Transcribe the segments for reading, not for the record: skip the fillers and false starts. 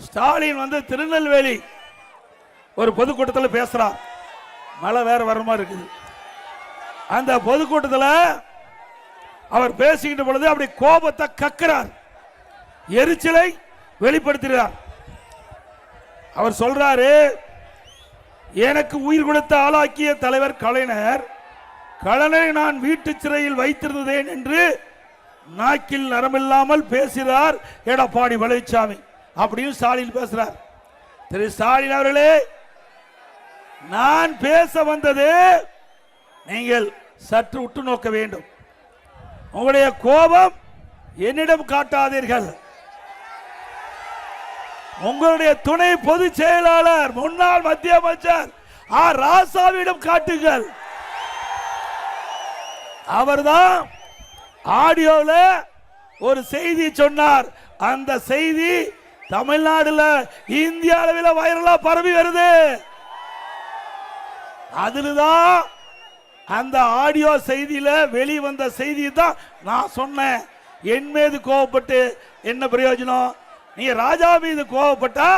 ஸ்டாலின் வந்து திருநெல்வேலி ஒரு பொதுக்கூட்டத்தில் பேசுறார். மழை வேற வர மாதிரி இருக்குது. அந்த பொதுக்கூட்டத்தில் அவர் பேசிக்கிட்ட பொழுது அப்படி கோபத்தை கக்கிறார், எரிச்சலை வெளிப்படுத்துகிறார். அவர் சொல்றாரு, எனக்கு உயிர் கொடுத்த ஆளாக்கிய தலைவர் கலைஞர், கலைஞரை நான் வீட்டு சிறையில் வைத்திருந்தேன் என்று நாக்கில் நரம்பில்லாமல் பேசுகிறார் எடப்பாடி பழனிசாமி அப்படின்னு ஸ்டாலின் பேசுறார். திரு ஸ்டாலின் அவர்களே, நான் பேச வந்தது நீங்கள் சற்று உற்று நோக்க வேண்டும். உங்களுடைய கோபம் என்னிடம் காட்டாதீர்கள். உங்களுடைய துணை பொதுச் செயலாளர் முன்னாள் மத்திய அமைச்சர் ஆர் ராசாவிடம் காட்டுங்கள். அவர்தான் ஆடியோவில் ஒரு செய்தி சொன்னார். அந்த செய்தி தமிழ்நாடுல இந்திய அளவில் வைரலா பரவி வருது. அதுலதான் அந்த ஆடியோ செய்தியில வெளிவந்த செய்தி தான் நான் சொன்னேன். என் மீது கோவப்பட்டு என்ன பிரயோஜனம்? நீங்க ராஜா மீது கோவப்பட்டா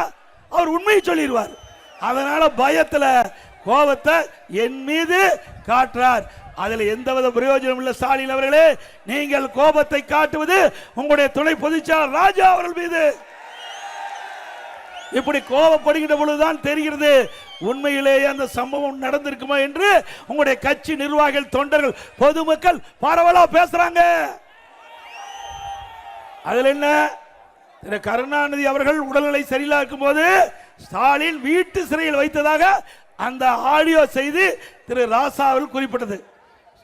அவர் உண்மையை சொல்லிடுவார். அதனால பயத்துல கோபத்தை என் மீது காட்டுறார். அதுல எந்தவித பிரயோஜனம் இல்லை. ஸ்டாலின் அவர்களே, நீங்கள் கோபத்தை காட்டுவது உங்களுடைய துணை பொதுச்செயலாளர் ராஜா அவர்கள் மீது. இப்படி கோபப்படுகின்ற பொழுதுதான் தெரிகிறது உண்மையிலேயே அந்த சம்பவம் நடந்திருக்குமா என்று. உங்களுடைய கட்சி நிர்வாகிகள், தொண்டர்கள், பொதுமக்கள் பரவலா பேசுறாங்க. அதுல என்ன, திரு கருணாநிதி அவர்கள் உடல்நிலை சரியில்லா இருக்கும் போது ஸ்டாலின் வீட்டு சிறையில் வைத்ததாக அந்த ஆடியோ செய்தி திரு ராசா அவர்கள் குறிப்பிட்டது.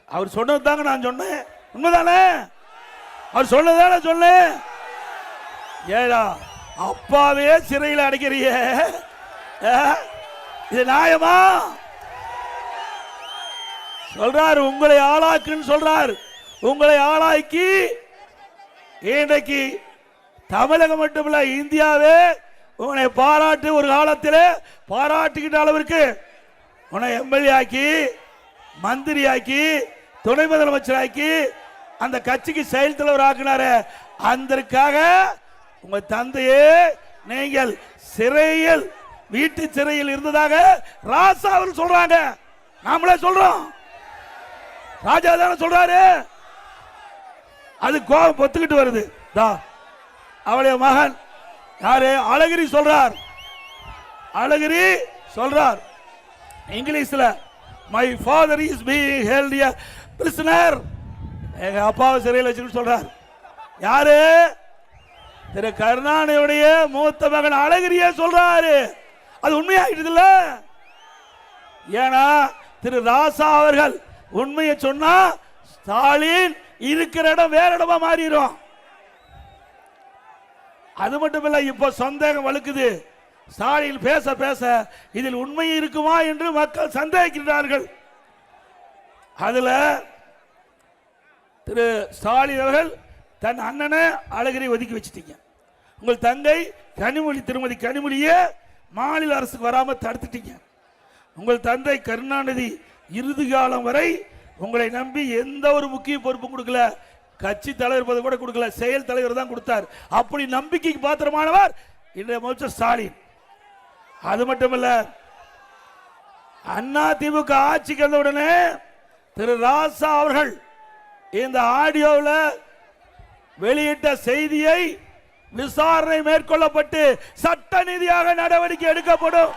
அவர் சொன்னது தாங்க நான் சொன்னேன். உண்மைதானே? அவர் சொன்னதானே சொன்னேன். ஏடா அப்பாவே சிறையில் அடைக்கிறிய, இது நியாயமா? சொல்றார், உங்களை ஆளாக்குன்னு சொல்றார். உங்களை ஆளாக்கி இன்றைக்கு தமிழகம் மட்டுமல்ல இந்தியாவே உன்னை பாராட்டு, ஒரு காலத்தில் பாராட்டுகின்ற அளவிற்கு உன்னை எம்எல்ஏ ஆக்கி, மந்திரி ஆக்கி, துணை முதலமைச்சர் ஆக்கி, அந்த கட்சிக்கு செயல் தலைவர் ஆக்கினாரு. அதற்காக உங்க தந்தையே நீங்கள் சிறையில், வீட்டு சிறையில் இருந்ததாக ராசா அவர் சொல்றாங்க. நாமளே சொல்றோம், ராஜா தானே சொல்றாரு. அது கோபம் பொத்துக்கிட்டு வருது. அவளுடைய மகன் யாரு? அழகிரி சொல்றார். அழகிரி சொல்றார் இங்கிலீஷ்ல, my father is being held a prisoner. எங்க அப்பாவை சிறையில் வச்சுன்னு சொல்றார். யாரு? திரு கருணாநிதியுடைய மூத்த மகன் அழகிரியே சொல்றாரு. அது உண்மையாகிடுதுல்ல? ஏன்னா திரு ராசா அவர்கள் உண்மையை சொன்னா ஸ்டாலின் இருக்கிற இடம் வேற இடமா மாறிடும். அது மட்டும் இல்ல, இப்ப சந்தேகம் வலுக்குது. ஸ்டாலின் பேச பேச இதில் உண்மை இருக்குமா என்று மக்கள் சந்தேகிக்கிறார்கள். அதுல திரு ஸ்டாலின் அவர்கள் தன் அண்ணனை அழகிரி ஒதுக்கி வச்சிட்டீங்க. உங்கள் தங்கை கனிமொழி, திருமதி கனிமொழியே மாநில அரசுக்கு வராம தடுத்துட்டீங்க. உங்கள் தந்தை கருணாநிதி இறுதி காலம் வரை உங்களை நம்பி எந்த ஒரு முக்கிய பொறுப்பும் கொடுக்கல. கட்சி தலைவர் பதவி கூட கொடுக்கல, செயல் தலைவர் தான் கொடுத்தார். அப்படி நம்பிக்கைக்கு பாத்திரமானவர் இன்றைய முதலமைச்சர் ஸ்டாலின். அது மட்டுமல்ல, அண்ணா திமுக ஆட்சிக்கு வந்த உடனே திரு ராசா அவர்கள் இந்த ஆடியோவில் வெளியிட்ட செய்தியை விசாரணை மேற்கொள்ளப்பட்டு சட்ட ரீதியாக நடவடிக்கை எடுக்கப்படும்.